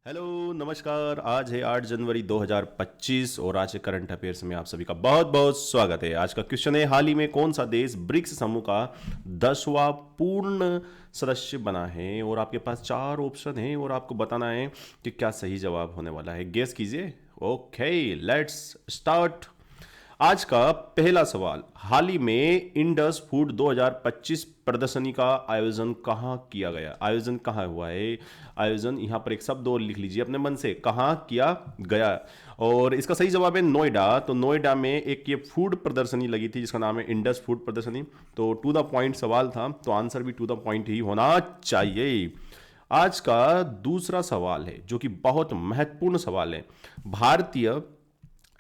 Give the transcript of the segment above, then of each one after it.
Hello नमस्कार। आज है 8 जनवरी 2025 और आज के करंट अफेयर्स में आप सभी का बहुत बहुत स्वागत है। आज का क्वेश्चन है, हाल ही में कौन सा देश ब्रिक्स समूह का 10वां पूर्ण सदस्य बना है। और आपके पास 4 ऑप्शन है और आपको बताना है कि क्या सही जवाब होने वाला है। गेस कीजिए। Okay, let's start. आज का पहला सवाल, हाल ही में इंडस फूड 2025 प्रदर्शनी का आयोजन कहाँ किया गया। आयोजन कहाँ हुआ है। आयोजन यहां पर एक शब्द और लिख लीजिए अपने मन से, कहाँ किया गया। और इसका सही जवाब है नोएडा। तो नोएडा में एक ये फूड प्रदर्शनी लगी थी जिसका नाम है इंडस फूड प्रदर्शनी। तो टू द पॉइंट सवाल था, तो आंसर भी टू द पॉइंट ही होना चाहिए। आज का दूसरा सवाल है जो कि बहुत महत्वपूर्ण सवाल है। भारतीय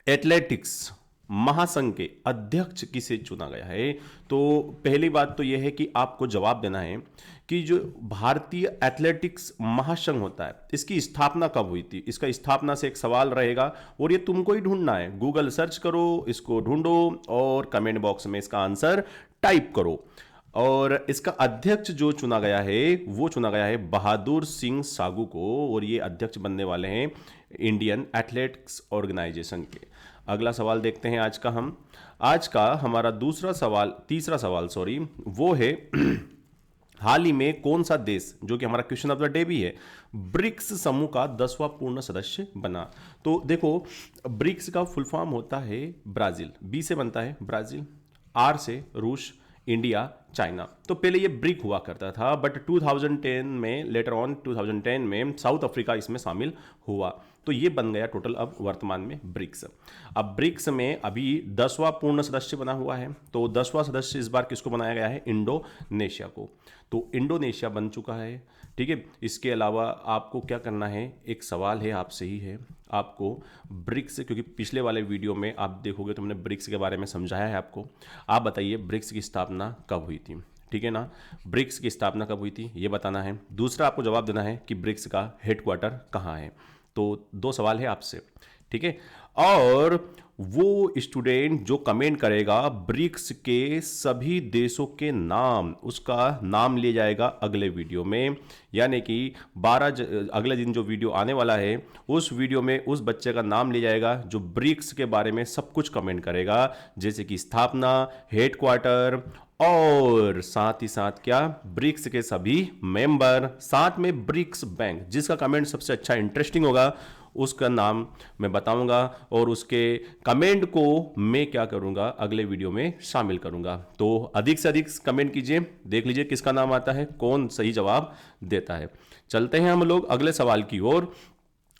एथलेटिक्स महासंघ के अध्यक्ष किसे चुना गया है। तो पहली बात तो यह है कि आपको जवाब देना है कि जो भारतीय एथलेटिक्स महासंघ होता है इसकी स्थापना कब हुई थी। इसका स्थापना से एक सवाल रहेगा और ये तुमको ही ढूंढना है। गूगल सर्च करो, इसको ढूंढो और कमेंट बॉक्स में इसका आंसर टाइप करो। और इसका अध्यक्ष जो चुना गया है वो चुना गया है बहादुर सिंह सागू को, और ये अध्यक्ष बनने वाले हैं इंडियन एथलेटिक्स ऑर्गेनाइजेशन के। अगला सवाल देखते हैं आज का हमारा तीसरा सवाल वो है हाल ही में कौन सा देश, जो कि हमारा क्वेश्चन ऑफ द डे भी है, ब्रिक्स समूह का 10वां पूर्ण सदस्य बना। तो देखो, ब्रिक्स का फुल फॉर्म होता है ब्राजील, बी से बनता है ब्राजील, आर से रूस, इंडिया, चाइना। तो पहले ये ब्रिक हुआ करता था, बट 2010 में, लेटर ऑन 2010 में साउथ अफ्रीका इसमें शामिल हुआ, तो ये बन गया टोटल अब वर्तमान में ब्रिक्स। अब ब्रिक्स में अभी 10वां पूर्ण सदस्य बना हुआ है। तो 10वां सदस्य इस बार किसको बनाया गया है, इंडोनेशिया को। तो इंडोनेशिया बन चुका है, ठीक है। इसके अलावा आपको क्या करना है, एक सवाल है आपसे ही है, आपको ब्रिक्स, क्योंकि पिछले वाले वीडियो में आप देखोगे तो मैंने ब्रिक्स के बारे में समझाया है आपको। आप बताइए ब्रिक्स की स्थापना कब हुई थी, ठीक है ना। ब्रिक्स की स्थापना कब हुई थी ये बताना है। दूसरा आपको जवाब देना है कि ब्रिक्स का हेडक्वार्टर कहाँ है। तो 2 सवाल है आपसे, ठीक है। और वो स्टूडेंट जो कमेंट करेगा ब्रिक्स के सभी देशों के नाम, उसका नाम लिया जाएगा अगले वीडियो में। यानी कि अगले दिन जो वीडियो आने वाला है उस वीडियो में उस बच्चे का नाम लिया जाएगा जो ब्रिक्स के बारे में सब कुछ कमेंट करेगा, जैसे कि स्थापना, हेडक्वार्टर और साथ ही साथ क्या, ब्रिक्स के सभी मेंबर, साथ में ब्रिक्स बैंक। जिसका कमेंट सबसे अच्छा इंटरेस्टिंग होगा उसका नाम मैं बताऊंगा और उसके कमेंट को मैं क्या करूंगा, अगले वीडियो में शामिल करूंगा। तो अधिक से अधिक कमेंट कीजिए, देख लीजिए किसका नाम आता है, कौन सही जवाब देता है। चलते हैं हम लोग अगले सवाल की ओर।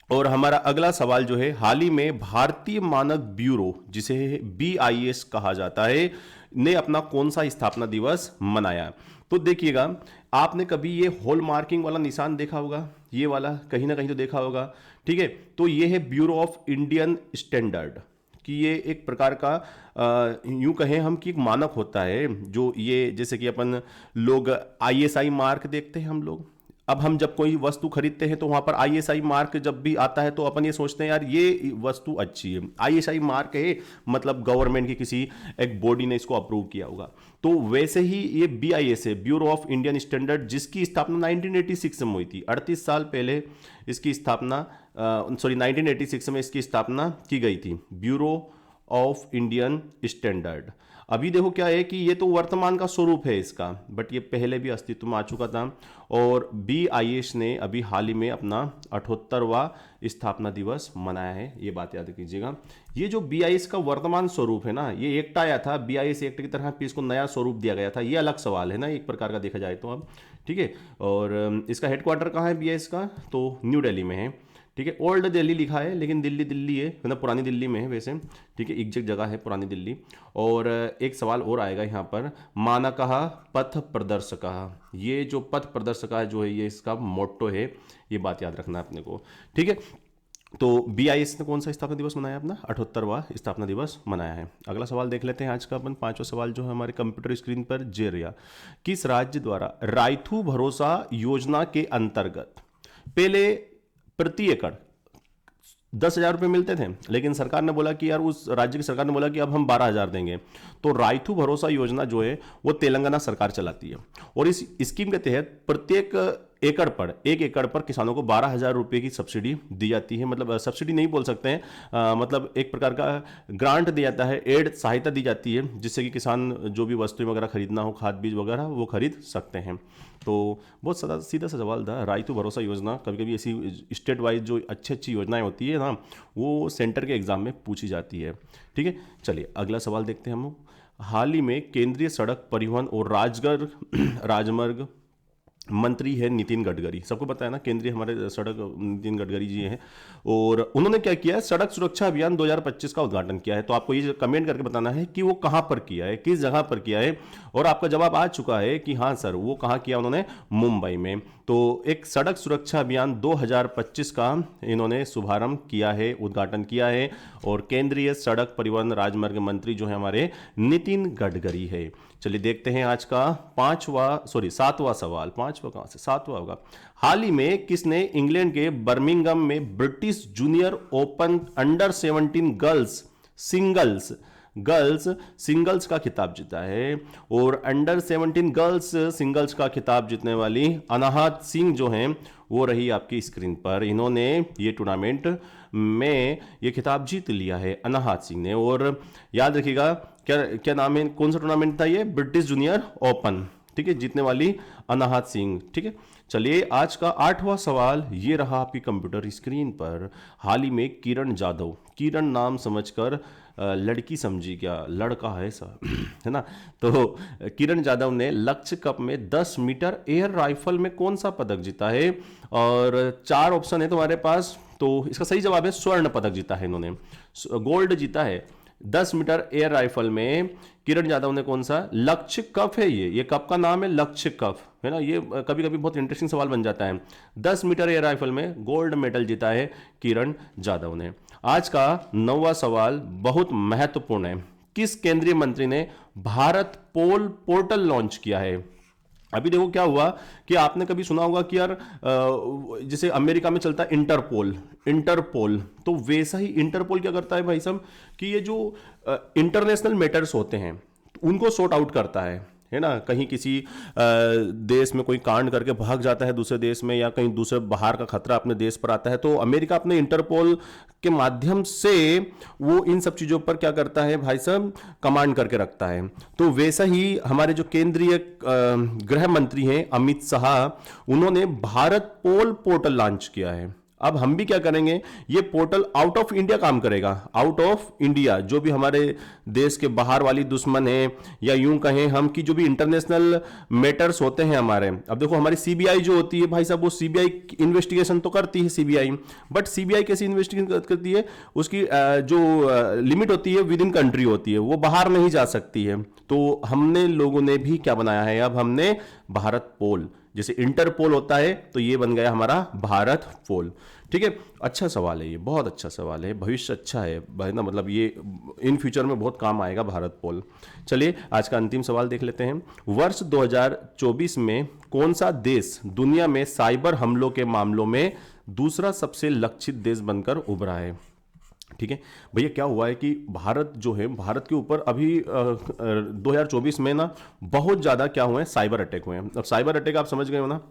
और हमारा अगला सवाल जो है, हाल ही में भारतीय मानक ब्यूरो, जिसे BIS कहा जाता है, ने अपना कौन सा स्थापना दिवस मनाया। तो देखिएगा, आपने कभी ये हॉल मार्किंग वाला निशान देखा होगा, ये वाला कहीं ना कहीं तो देखा होगा, ठीक है। तो ये है ब्यूरो ऑफ इंडियन स्टैंडर्ड, कि ये एक प्रकार का यूं कहें हम कि एक मानक होता है, जो ये जैसे कि अपन लोग ISI मार्क देखते हैं हम लोग। अब हम जब कोई वस्तु खरीदते हैं तो वहां पर ISI मार्क जब भी आता है तो अपन ये सोचते हैं यार ये वस्तु अच्छी है। ISI मार्क है मतलब गवर्नमेंट की किसी एक बॉडी ने इसको अप्रूव किया होगा। तो वैसे ही ये BIS है, ब्यूरो ऑफ इंडियन स्टैंडर्ड, जिसकी स्थापना 1986 में हुई थी। 38 साल पहले इसकी स्थापना 1986 में इसकी स्थापना की गई थी, ब्यूरो ऑफ इंडियन स्टैंडर्ड। अभी देखो क्या है कि ये तो वर्तमान का स्वरूप है इसका, बट ये पहले भी अस्तित्व में आ चुका था। और BIS ने अभी हाल ही में अपना 78वां स्थापना दिवस मनाया है, ये बात याद कीजिएगा। ये जो BIS का वर्तमान स्वरूप है ना, ये एक्ट आया था, BIS एक्ट की तरह इसको नया स्वरूप दिया गया था, ये अलग सवाल है ना एक प्रकार का देखा जाए तो अब, ठीक है। और इसका हेडक्वार्टर कहाँ है BIS का, तो न्यू दिल्ली में है, ठीक है। ओल्ड दिल्ली लिखा है लेकिन दिल्ली दिल्ली है, मतलब पुरानी दिल्ली में है वैसे, ठीक है। एग्जैक्ट जगह है पुरानी दिल्ली। और एक सवाल और आएगा यहाँ पर, मानकः पथ प्रदर्शकः, ये जो पथ प्रदर्शक जो है ये इसका मोट्टो है, ये बात याद रखना है अपने को, ठीक है। तो BIS ने कौन सा स्थापना दिवस मनाया अपना, 78वां स्थापना दिवस मनाया है। अगला सवाल देख लेते हैं आज का अपन, 5वां सवाल जो है हमारे कंप्यूटर स्क्रीन पर जे रहा। किस राज्य द्वारा रायथू भरोसा योजना के अंतर्गत पहले प्रति एकड़ 10,000 रुपये मिलते थे, लेकिन सरकार ने बोला कि यार, उस राज्य की सरकार ने बोला कि अब हम 12,000 देंगे। तो रायथू भरोसा योजना जो है वो तेलंगाना सरकार चलाती है, और इस स्कीम के तहत प्रत्येक एक एकड़ पर किसानों को 12,000 रुपये की सब्सिडी दी जाती है। मतलब सब्सिडी नहीं बोल सकते हैं, मतलब एक प्रकार का ग्रांट दिया जाता है, एड सहायता दी जाती है, जिससे कि किसान जो भी वस्तुएं वगैरह खरीदना हो, खाद बीज वगैरह, वो खरीद सकते हैं। तो बहुत सीधा सा सवाल था। रायतु भरोसा योजना, कभी कभी ऐसी स्टेट वाइज जो अच्छी अच्छी योजनाएं होती है ना, वो सेंटर के एग्जाम में पूछी जाती है। ठीक है, चलिए अगला सवाल देखते हैं हम लोग। हाल ही में केंद्रीय सड़क परिवहन और राजमार्ग मंत्री है नितिन गडकरी। सबको पता है ना, केंद्रीय हमारे सड़क नितिन गडकरी जी हैं, और उन्होंने क्या किया है, सड़क सुरक्षा अभियान 2025 का उद्घाटन किया है। तो आपको ये कमेंट करके बताना है कि वो कहां पर किया है, किस जगह पर किया है, और आपका जवाब आ चुका है कि हाँ सर, वो कहां किया, उन्होंने मुंबई में। तो एक सड़क सुरक्षा अभियान 2025 का इन्होंने शुभारंभ किया है, उद्घाटन किया है, और केंद्रीय सड़क परिवहन राजमार्ग मंत्री जो है हमारे नितिन गडकरी है। चलिए देखते हैं आज का सातवां सवाल। पांचवा कहां से, सातवां होगा। हाल ही में किसने इंग्लैंड के बर्मिंघम में British junior open under 17 singles का खिताब जीता है? और अंडर 17 गर्ल्स सिंगल्स का खिताब जीतने वाली अनाहत सिंह जो हैं, वो रही आपकी स्क्रीन पर। इन्होंने ये टूर्नामेंट में ये खिताब जीत लिया है, अनाहत सिंह ने। और याद रखिएगा, क्या नाम है, कौन सा टूर्नामेंट था ये? British junior open. ठीक है, जीतने वाली अनाहत सिंह। ठीक है, चलिए आज का 8वां सवाल ये रहा आपकी कंप्यूटर स्क्रीन पर। हाल ही में किरण जाधव, किरण नाम समझकर लड़की समझी क्या, लड़का है सर है ना। तो किरण जाधव ने लक्ष्य कप में 10 मीटर एयर राइफल में कौन सा पदक जीता है? और 4 ऑप्शन है तुम्हारे पास, तो इसका सही जवाब है स्वर्ण पदक जीता है इन्होंने, गोल्ड जीता है। 10 मीटर एयर राइफल में किरण यादव ने कौन सा, लक्ष्य कप है ये कप का नाम है लक्ष्य कप, है ना। ये कभी कभी बहुत इंटरेस्टिंग सवाल बन जाता है। 10 मीटर एयर राइफल में गोल्ड मेडल जीता है किरण जाधव ने। आज का 9वां सवाल बहुत महत्वपूर्ण है। किस केंद्रीय मंत्री ने भारत पोल पोर्टल लॉन्च किया है? अभी देखो क्या हुआ कि आपने कभी सुना होगा कि यार जैसे अमेरिका में चलता है इंटरपोल, तो वैसा ही इंटरपोल क्या करता है भाई साहब, कि ये जो इंटरनेशनल मैटर्स होते हैं उनको सॉर्ट आउट करता है ना। कहीं किसी देश में कोई कांड करके भाग जाता है दूसरे देश में, या कहीं दूसरे बाहर का खतरा अपने देश पर आता है, तो अमेरिका अपने इंटरपोल के माध्यम से वो इन सब चीजों पर क्या करता है भाई साहब, कमांड करके रखता है। तो वैसा ही हमारे जो केंद्रीय गृह मंत्री हैं अमित शाह, उन्होंने भारत पोल पोर्टल लॉन्च किया है। अब हम भी क्या करेंगे, ये पोर्टल आउट ऑफ इंडिया काम करेगा। आउट ऑफ इंडिया जो भी हमारे देश के बाहर वाली दुश्मन है, या यूं कहें हम कि जो भी इंटरनेशनल मैटर्स होते हैं हमारे, अब देखो हमारी सीबीआई जो होती है भाई साहब, वो सीबीआई इन्वेस्टिगेशन तो करती है सीबीआई, बट सीबीआई कैसी इन्वेस्टिगेशन करती है, उसकी जो लिमिट होती है विद इन कंट्री होती है, वो बाहर नहीं जा सकती है। तो हमने लोगों ने भी क्या बनाया है, अब हमने भारत पोल, जैसे इंटरपोल होता है तो ये बन गया हमारा भारत पोल। ठीक है, अच्छा सवाल है ये, बहुत अच्छा सवाल है, भविष्य अच्छा है ना, मतलब ये इन फ्यूचर में बहुत काम आएगा भारत पोल। चलिए आज का अंतिम सवाल देख लेते हैं। वर्ष 2024 में कौन सा देश दुनिया में साइबर हमलों के मामलों में दूसरा सबसे लक्षित देश बनकर उभरा है? ठीक है भैया, क्या हुआ है कि भारत जो है, भारत के ऊपर अभी 2024 में ना बहुत ज़्यादा क्या हुए हैं, साइबर अटैक हुए हैं। अब साइबर अटैक आप समझ गए हो ना,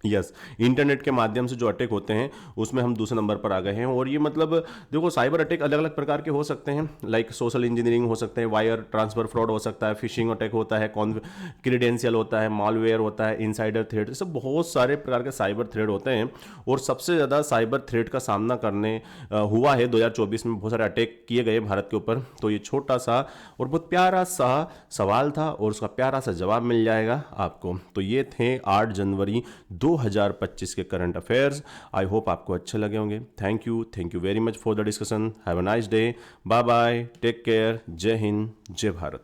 यस, इंटरनेट के माध्यम से जो अटैक होते हैं उसमें हम दूसरे नंबर पर आ गए हैं। और ये मतलब देखो, साइबर अटैक अलग अलग प्रकार के हो सकते हैं, लाइक सोशल इंजीनियरिंग हो सकते हैं, वायर ट्रांसफर फ्रॉड हो सकता है, फिशिंग अटैक होता है, क्रेडेंशियल होता है, मालवेयर होता है, इनसाइडर थ्रेट, ये सब बहुत सारे प्रकार के साइबर थ्रेट होते हैं। और सबसे ज़्यादा साइबर थ्रेट का सामना करने हुआ है 2024 में, बहुत सारे अटैक किए गए भारत के ऊपर। तो ये छोटा सा और बहुत प्यारा सा सवाल था, और उसका प्यारा सा जवाब मिल जाएगा आपको। तो ये थे 8 जनवरी 2025 के करंट अफेयर्स। आई होप आपको अच्छे लगे होंगे। Thank you very much for the discussion. Have a nice day, bye bye, take care, जय हिंद, जय भारत।